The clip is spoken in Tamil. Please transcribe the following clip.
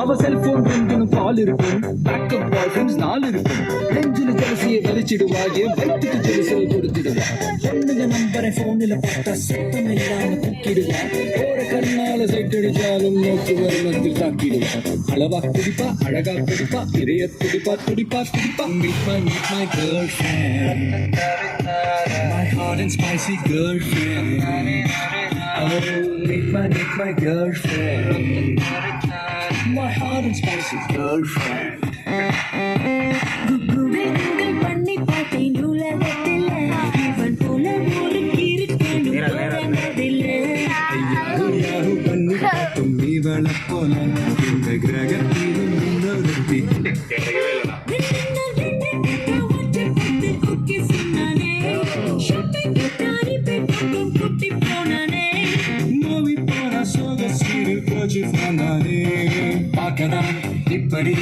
அவ செல்போன் ரெண்டுன்னு கால் இருக்கும், பேக்கப் பாய் ஃப்ரெண்ட்ஸ் 4 இருக்கும். நெஞ்சில ஜலசியை வலிச்சிடுவா, என் வயிற்றுக்கு ஜெலுசல் கொடுத்துடுவா. பொண்ணுங்க நம்பரை போனில் பார்த்தா சத்தம் இல்லாம தூக்கிடுவா. போற கண்ணால சைட்டடிச்சாலும் நோக்கு வருமத்தில் தாக்கிடுவா. அளவா குடிப்பா, அழகா குடிப்பா, இதய துடிப்பா துடிப்பா துடிப்பா. Meet my girlfriend, my hot and spicy girlfriend. Oh, meet my girlfriend, my hot and spicy girlfriend. பண்ணி பார்த்தேன் உலகத்தில் இவன் போல ஒரு ஐயாஹு பண்ணி பார்த்தும் இவளை போல இந்த கிரகத்திலும் இன்னொருத்தி. மூவி போன சோக சீரு போச்சு போனானே பார்க்கதான் இப்படி